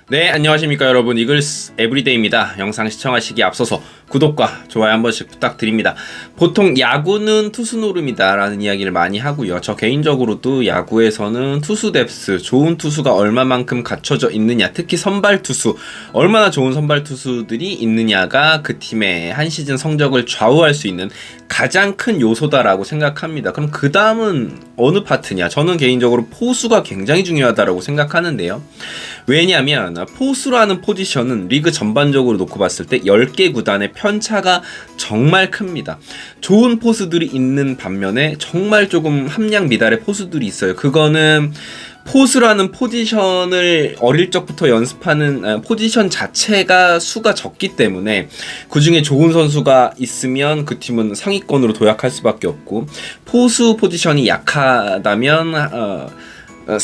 네, 안녕하십니까 여러분. 이글스 에브리데이입니다. 영상 시청하시기에 앞서서 구독과 좋아요 한 번씩 부탁드립니다. 보통 야구는 투수 노름이다 라는 이야기를 많이 하고요. 저 개인적으로도 야구에서는 투수 뎁스, 좋은 투수가 얼마만큼 갖춰져 있느냐, 특히 선발 투수, 얼마나 좋은 선발 투수들이 있느냐가 그 팀의 한 시즌 성적을 좌우할 수 있는 가장 큰 요소다라고 생각합니다. 그럼 그 다음은 어느 파트냐? 저는 개인적으로 포수가 굉장히 중요하다라고 생각하는데요. 왜냐하면 포수라는 포지션은 리그 전반적으로 놓고 봤을 때 10개 구단의 편차가 정말 큽니다. 좋은 포수들이 있는 반면에 정말 조금 함량 미달의 포수들이 있어요. 그거는 포수라는 포지션을 어릴 적부터 연습하는 포지션 자체가 수가 적기 때문에 그 중에 좋은 선수가 있으면 그 팀은 상위권으로 도약할 수밖에 없고, 포수 포지션이 약하다면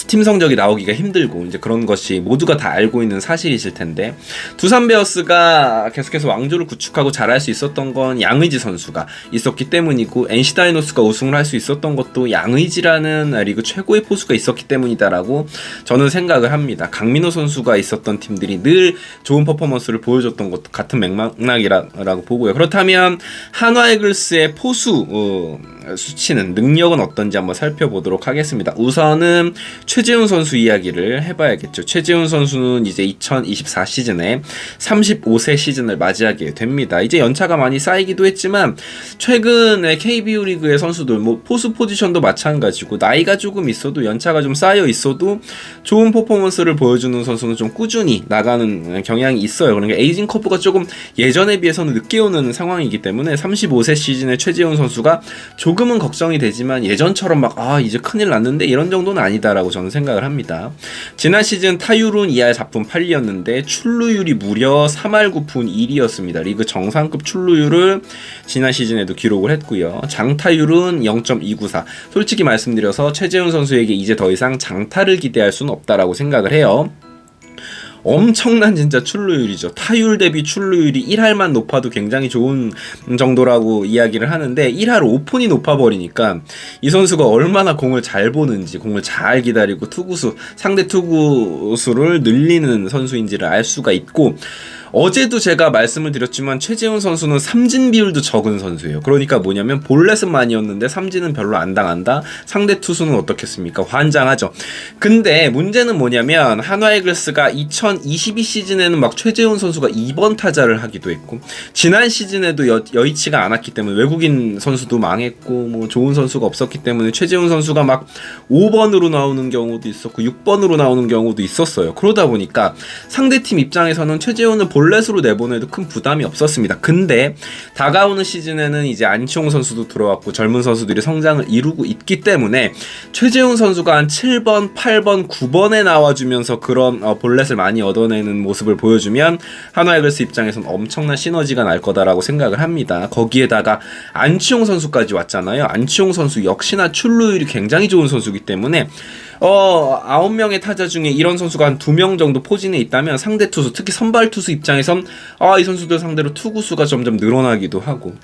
팀 성적이 나오기가 힘들고, 이제 그런 것이 모두가 다 알고 있는 사실이실 텐데, 두산 베어스가 계속해서 왕조를 구축하고 잘할 수 있었던 건 양의지 선수가 있었기 때문이고, NC 다이노스가 우승을 할 수 있었던 것도 양의지라는 리그 최고의 포수가 있었기 때문이다라고 저는 생각을 합니다. 강민호 선수가 있었던 팀들이 늘 좋은 퍼포먼스를 보여줬던 것도 같은 맥락이라고 보고요. 그렇다면 한화 이글스의 포수 수치는, 능력은 어떤지 한번 살펴보도록 하겠습니다. 우선은 최재훈 선수 이야기를 해봐야겠죠. 최재훈 선수는 이제 2024 시즌에 35세 시즌을 맞이하게 됩니다. 이제 연차가 많이 쌓이기도 했지만 최근에 KBO 리그의 선수들, 포수 포지션도 마찬가지고 나이가 조금 있어도, 연차가 좀 쌓여 있어도 좋은 퍼포먼스를 보여주는 선수는 좀 꾸준히 나가는 경향이 있어요. 그러니까 에이징 커브가 조금 예전에 비해서는 늦게 오는 상황이기 때문에 35세 시즌에 최재훈 선수가 조금은 걱정이 되지만 예전처럼 막 이제 큰일 났는데 이런 정도는 아니다라고 저는 생각을 합니다. 지난 시즌 타율은 2할 4푼 8리였는데 출루율이 무려 3할 9푼 1이었습니다. 리그 정상급 출루율을 지난 시즌에도 기록을 했고요. 장타율은 0.294. 솔직히 말씀드려서 최재훈 선수에게 이제 더 이상 장타를 기대할 수는 없다라고 생각을 해요. 엄청난 진짜 출루율이죠. 타율 대비 출루율이 1할만 높아도 굉장히 좋은 정도라고 이야기를 하는데, 1할 5푼이 높아버리니까 이 선수가 얼마나 공을 잘 보는지, 공을 잘 기다리고 상대 투구수를 늘리는 선수인지를 알 수가 있고, 어제도 제가 말씀을 드렸지만 최재훈 선수는 삼진 비율도 적은 선수예요. 그러니까 뭐냐면 볼넷은 많이였는데 삼진은 별로 안 당한다. 상대 투수는 어떻겠습니까? 환장하죠. 근데 문제는 뭐냐면 한화 이글스가 2022 시즌에는 막 최재훈 선수가 2번 타자를 하기도 했고, 지난 시즌에도 여의치가 않았기 때문에 외국인 선수도 망했고 좋은 선수가 없었기 때문에 최재훈 선수가 막 5번으로 나오는 경우도 있었고 6번으로 나오는 경우도 있었어요. 그러다 보니까 상대팀 입장에서는 최재훈을 볼넷으로 내보내도 큰 부담이 없었습니다. 근데 다가오는 시즌에는 이제 안치홍 선수도 들어왔고 젊은 선수들이 성장을 이루고 있기 때문에 최재훈 선수가 한 7번, 8번, 9번에 나와주면서 그런 볼넷을 많이 얻어내는 모습을 보여주면 한화 이글스 입장에서는 엄청난 시너지가 날 거다라고 생각을 합니다. 거기에다가 안치홍 선수까지 왔잖아요. 안치홍 선수 역시나 출루율이 굉장히 좋은 선수이기 때문에 9명의 타자 중에 이런 선수가 한 2명 정도 포진해 있다면 상대 투수, 특히 선발 투수 입장에선 이 선수들 상대로 투구수가 점점 늘어나기도 하고,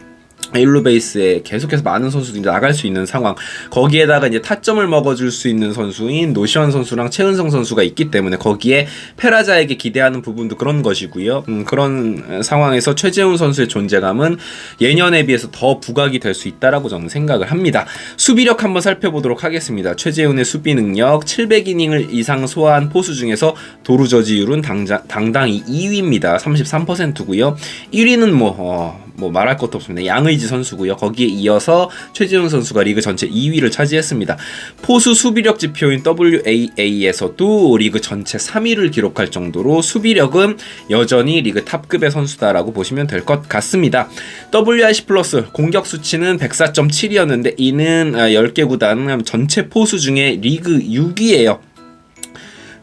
1루 베이스에 계속해서 많은 선수들이 나갈 수 있는 상황, 거기에다가 이제 타점을 먹어줄 수 있는 선수인 노시환 선수랑 최은성 선수가 있기 때문에 거기에 페라자에게 기대하는 부분도 그런 것이고요. 그런 상황에서 최재훈 선수의 존재감은 예년에 비해서 더 부각이 될 수 있다라고 저는 생각을 합니다. 수비력 한번 살펴보도록 하겠습니다. 최재훈의 수비 능력, 700이닝을 이상 소화한 포수 중에서 도루 저지율은 당당히 2위입니다. 33%고요. 1위는 뭐 말할 것도 없습니다. 양의지 선수고요. 거기에 이어서 최재훈 선수가 리그 전체 2위를 차지했습니다. 포수 수비력 지표인 WAA에서도 리그 전체 3위를 기록할 정도로 수비력은 여전히 리그 탑급의 선수다라고 보시면 될 것 같습니다. WRC 플러스 공격 수치는 104.7이었는데 이는 10개 구단 전체 포수 중에 리그 6위예요.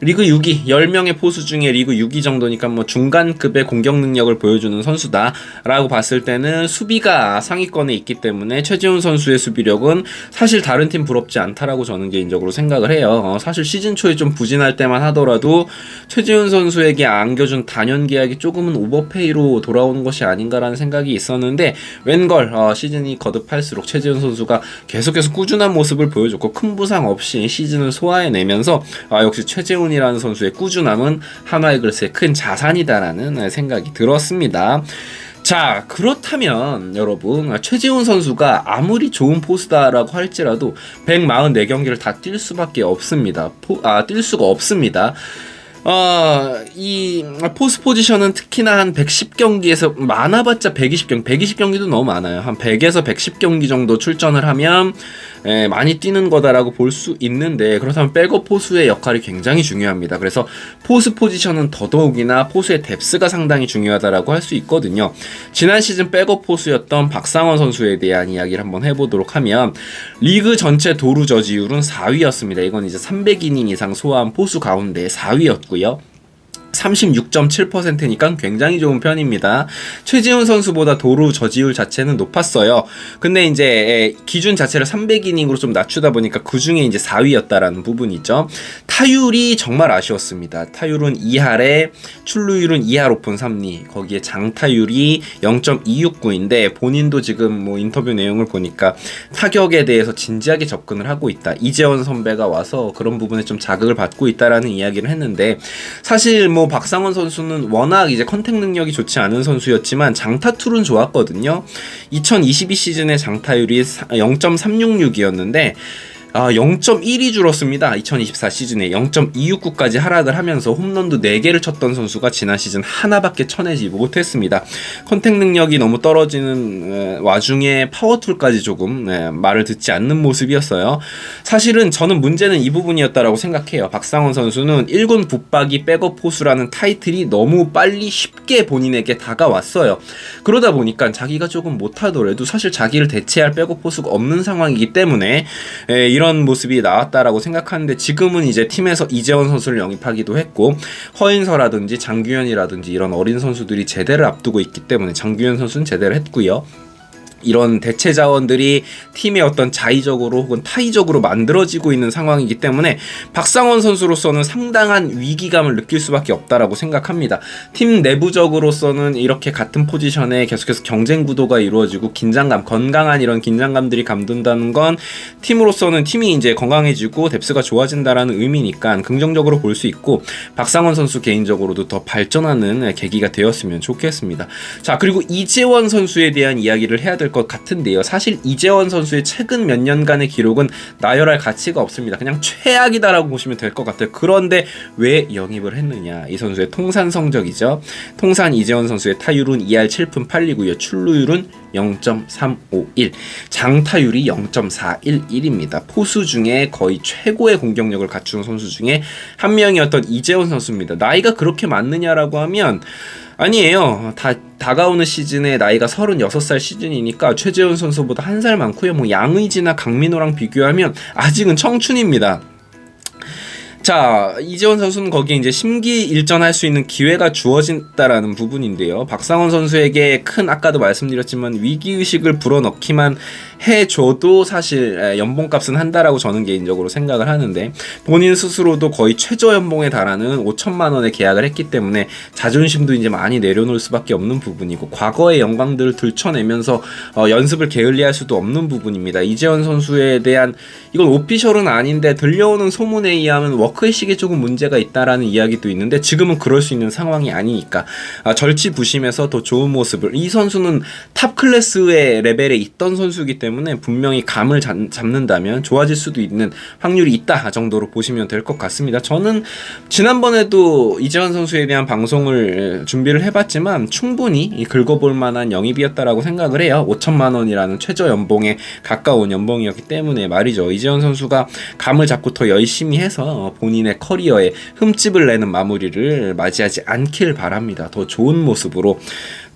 리그 6위, 10명의 포수 중에 리그 6위 정도니까 중간급의 공격 능력을 보여주는 선수다라고 봤을 때는 수비가 상위권에 있기 때문에 최재훈 선수의 수비력은 사실 다른 팀 부럽지 않다라고 저는 개인적으로 생각을 해요. 사실 시즌 초에 좀 부진할 때만 하더라도 최재훈 선수에게 안겨준 단연 계약이 조금은 오버페이로 돌아오는 것이 아닌가라는 생각이 있었는데, 웬걸 시즌이 거듭할수록 최재훈 선수가 계속해서 꾸준한 모습을 보여줬고 큰 부상 없이 시즌을 소화해내면서 역시 최재훈 최지훈이라는 선수의 꾸준함은 한화이글스의 큰 자산이다라는 생각이 들었습니다. 자, 그렇다면 여러분, 최지훈 선수가 아무리 좋은 포수다라고 할지라도 144경기를 다 뛸 수밖에 없습니다. 뛸 수가 없습니다. 이 포스 포지션은 특히나 한 110경기에서 많아봤자 120경기도 너무 많아요. 한 100에서 110경기 정도 출전을 하면 많이 뛰는 거다라고 볼 수 있는데, 그렇다면 백업 포수의 역할이 굉장히 중요합니다. 그래서 포스 포지션은 더더욱이나 포수의 뎁스가 상당히 중요하다라고 할 수 있거든요. 지난 시즌 백업 포수였던 박상원 선수에 대한 이야기를 한번 해보도록 하면, 리그 전체 도루 저지율은 4위였습니다. 이건 이제 300이닝 이상 소화한 포수 가운데 4위였고요. 36.7%니까 굉장히 좋은 편입니다. 최지훈 선수보다 도루 저지율 자체는 높았어요. 근데 이제 기준 자체를 300이닝으로 좀 낮추다 보니까 그 중에 이제 4위였다라는 부분이죠. 타율이 정말 아쉬웠습니다. 타율은 2할에 출루율은 2할 오픈 3리, 거기에 장타율이 0.269인데 본인도 지금 뭐 인터뷰 내용을 보니까 타격에 대해서 진지하게 접근을 하고 있다. 이재원 선배가 와서 그런 부분에 좀 자극을 받고 있다라는 이야기를 했는데, 사실 뭐 박상원 선수는 워낙 이제 컨택 능력이 좋지 않은 선수였지만 장타툴은 좋았거든요. 2022 시즌의 장타율이 0.366이었는데 0.1이 줄었습니다. 2024 시즌에 0.269까지 하락을 하면서 홈런도 4개를 쳤던 선수가 지난 시즌 하나밖에 쳐내지 못했습니다. 컨택 능력이 너무 떨어지는 와중에 파워툴까지 조금 말을 듣지 않는 모습이었어요. 사실은 저는 문제는 이 부분이었다라고 생각해요. 박상원 선수는 1군 붙박이 백업 포수라는 타이틀이 너무 빨리 쉽게 본인에게 다가왔어요. 그러다 보니까 자기가 조금 못하더라도 사실 자기를 대체할 백업 포수가 없는 상황이기 때문에 이런 모습이 나왔다라고 생각하는데, 지금은 이제 팀에서 이재원 선수를 영입하기도 했고, 허인서라든지 장규현이라든지 이런 어린 선수들이 제대를 앞두고 있기 때문에, 장규현 선수는 제대를 했고요. 이런 대체 자원들이 팀의 어떤 자의적으로 혹은 타의적으로 만들어지고 있는 상황이기 때문에 박상원 선수로서는 상당한 위기감을 느낄 수밖에 없다라고 생각합니다. 팀 내부적으로서는 이렇게 같은 포지션에 계속해서 경쟁 구도가 이루어지고 긴장감, 건강한 이런 긴장감들이 감돈다는 건 팀으로서는 팀이 이제 건강해지고 뎁스가 좋아진다라는 의미니까 긍정적으로 볼 수 있고, 박상원 선수 개인적으로도 더 발전하는 계기가 되었으면 좋겠습니다. 자, 그리고 이재원 선수에 대한 이야기를 해야 될 것 같은데요. 사실 이재원 선수의 최근 몇 년간의 기록은 나열할 가치가 없습니다. 그냥 최악이다라고 보시면 될 것 같아요. 그런데 왜 영입을 했느냐? 이 선수의 통산 성적이죠. 통산 이재원 선수의 타율은 2할 7푼 8리고요. 출루율은 0.351, 장타율이 0.411입니다. 포수 중에 거의 최고의 공격력을 갖춘 선수 중에 한 명이었던 이재원 선수입니다. 나이가 그렇게 많느냐라고 하면 아니에요. 다가오는 시즌에 나이가 36살 시즌이니까 최재훈 선수보다 한 살 많고요. 뭐 양의지나 강민호랑 비교하면 아직은 청춘입니다. 자, 이재원 선수는 거기에 이제 심기일전할 수 있는 기회가 주어진다라는 부분인데요. 박상원 선수에게 아까도 말씀드렸지만 위기의식을 불어넣기만 해줘도 사실 연봉값은 한다라고 저는 개인적으로 생각을 하는데, 본인 스스로도 거의 최저 연봉에 달하는 5천만 원의 계약을 했기 때문에 자존심도 이제 많이 내려놓을 수밖에 없는 부분이고, 과거의 영광들을 들춰내면서 연습을 게을리할 수도 없는 부분입니다. 이재원 선수에 대한, 이건 오피셜은 아닌데 들려오는 소문에 의하면 워크의식에 조금 문제가 있다라는 이야기도 있는데, 지금은 그럴 수 있는 상황이 아니니까 절치부심해서 더 좋은 모습을, 이 선수는 탑 클래스의 레벨에 있던 선수이기 때문에 분명히 감을 잡는다면 좋아질 수도 있는 확률이 있다 정도로 보시면 될 것 같습니다. 저는 지난번에도 이재원 선수에 대한 방송을 준비를 해봤지만 충분히 긁어볼 만한 영입이었다라고 생각을 해요. 5천만 원이라는 최저 연봉에 가까운 연봉이었기 때문에 말이죠. 이재원 선수가 감을 잡고 더 열심히 해서 본인의 커리어에 흠집을 내는 마무리를 맞이하지 않길 바랍니다. 더 좋은 모습으로,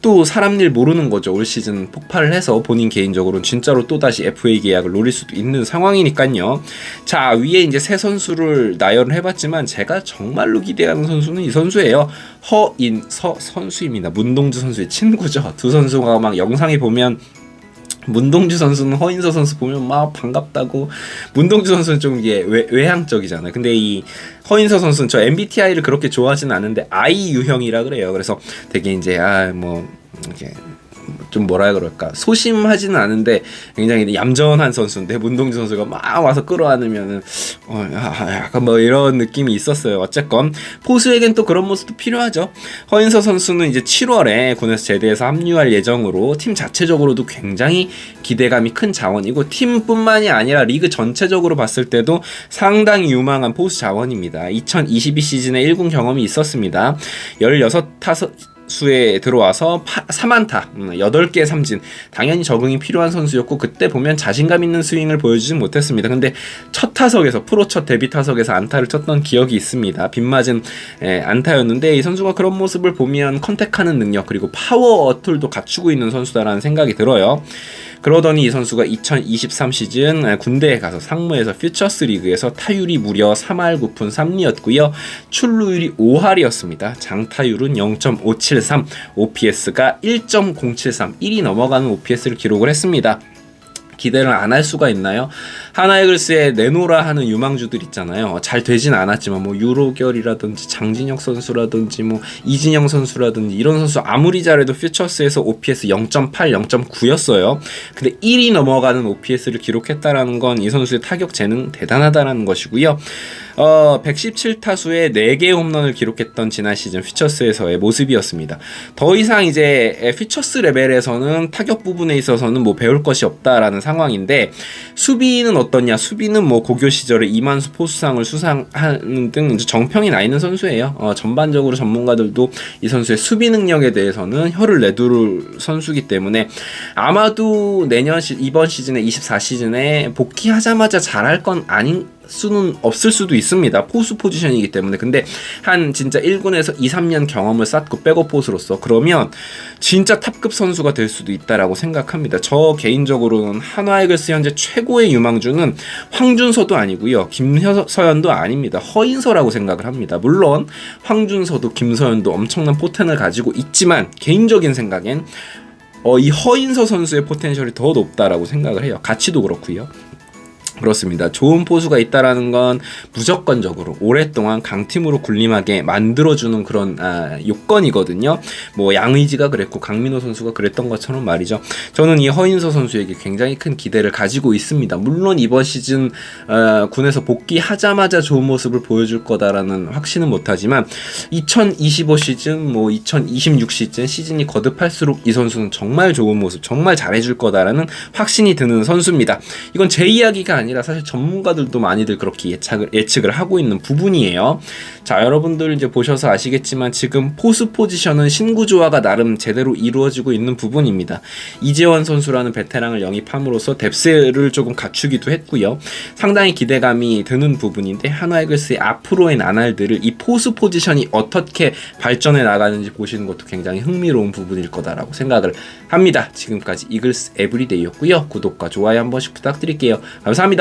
또 사람 일 모르는 거죠. 올 시즌 폭발을 해서 본인 개인적으로는 진짜로 또다시 FA 계약을 노릴 수도 있는 상황이니까요. 자, 위에 이제 세 선수를 나열을 해봤지만 제가 정말로 기대하는 선수는 이 선수예요. 허인서 선수입니다. 문동주 선수의 친구죠. 두 선수가 막 영상에 보면, 문동주 선수는 허인서 선수 보면 막 반갑다고, 문동주 선수는 좀 이게 외향적이잖아요. 근데 이 허인서 선수는 저 MBTI를 그렇게 좋아하지는 않은데 I 유형이라 그래요. 그래서 되게 이제 이렇게 좀 뭐라 그럴까, 소심하지는 않은데 굉장히 얌전한 선수인데 문동주 선수가 막 와서 끌어안으면은 약간 뭐 이런 느낌이 있었어요. 어쨌건 포수에겐 또 그런 모습도 필요하죠. 허인서 선수는 이제 7월에 군에서 제대해서 합류할 예정으로 팀 자체적으로도 굉장히 기대감이 큰 자원이고, 팀뿐만이 아니라 리그 전체적으로 봤을 때도 상당히 유망한 포수 자원입니다. 2022 시즌에 1군 경험이 있었습니다. 16타수에 들어와서 3안타, 8개 삼진, 당연히 적응이 필요한 선수였고, 그때 보면 자신감 있는 스윙을 보여주진 못했습니다. 근데 첫 타석에서, 프로 첫 데뷔 타석에서 안타를 쳤던 기억이 있습니다. 빗맞은 안타였는데, 이 선수가 그런 모습을 보면 컨택하는 능력, 그리고 파워 어툴도 갖추고 있는 선수다라는 생각이 들어요. 그러더니 이 선수가 2023 시즌 군대에 가서 상무에서 퓨처스 리그에서 타율이 무려 3할 9푼 3리였고요. 출루율이 5할이었습니다. 장타율은 0.573, OPS가 1.073, 1이 넘어가는 OPS를 기록을 했습니다. 기대를 안 할 수가 있나요? 하나이글스에 내노라 하는 유망주들 있잖아요. 잘 되진 않았지만 뭐 유로결이라든지 장진혁 선수라든지 뭐 이진영 선수라든지 이런 선수 아무리 잘해도 퓨처스에서 OPS 0.8, 0.9였어요. 근데 1이 넘어가는 OPS를 기록했다라는 건 이 선수의 타격 재능 대단하다라는 것이고요. 117타수에 4개의 홈런을 기록했던 지난 시즌 퓨처스에서의 모습이었습니다. 더 이상 이제 퓨처스 레벨에서는 타격 부분에 있어서는 뭐 배울 것이 없다라는 상황인데, 수비는 어떠냐? 수비는 뭐 고교 시절에 이만수 포수상을 수상하는 등 정평이 나 있는 선수예요. 전반적으로 전문가들도 이 선수의 수비 능력에 대해서는 혀를 내두를 선수이기 때문에 아마도 이번 시즌에 24 시즌에 복귀하자마자 잘할 건 아닌 수는 없을 수도 있습니다. 포수 포지션이기 때문에. 근데 한 진짜 1군에서 2, 3년 경험을 쌓고 백업 포수로서 그러면 진짜 탑급 선수가 될 수도 있다라고 생각합니다. 저 개인적으로는 한화이글스 현재 최고의 유망주는 황준서도 아니고요, 김서연도 아닙니다. 허인서라고 생각을 합니다. 물론 황준서도 김서연도 엄청난 포텐을 가지고 있지만 개인적인 생각엔 이 허인서 선수의 포텐셜이 더 높다라고 생각을 해요. 가치도 그렇고요. 그렇습니다. 좋은 포수가 있다라는 건 무조건적으로 오랫동안 강팀으로 군림하게 만들어주는 그런 요건이거든요. 뭐 양의지가 그랬고 강민호 선수가 그랬던 것처럼 말이죠. 저는 이 허인서 선수에게 굉장히 큰 기대를 가지고 있습니다. 물론 이번 시즌 군에서 복귀하자마자 좋은 모습을 보여줄 거다라는 확신은 못하지만 2025 시즌, 뭐 2026 시즌이 거듭할수록 이 선수는 정말 좋은 모습, 정말 잘해줄 거다라는 확신이 드는 선수입니다. 이건 제 이야기가 아니라 사실 전문가들도 많이들 그렇게 예측을 하고 있는 부분이에요. 자, 여러분들 이제 보셔서 아시겠지만 지금 포수 포지션은 신구조화가 나름 제대로 이루어지고 있는 부분입니다. 이재원 선수라는 베테랑을 영입함으로써 뎁스를 조금 갖추기도 했고요. 상당히 기대감이 드는 부분인데, 한화이글스의 앞으로의 나날들을 이 포수 포지션이 어떻게 발전해 나가는지 보시는 것도 굉장히 흥미로운 부분일 거다라고 생각을 합니다. 지금까지 이글스 에브리데이였고요. 구독과 좋아요 한 번씩 부탁드릴게요. 감사합니다.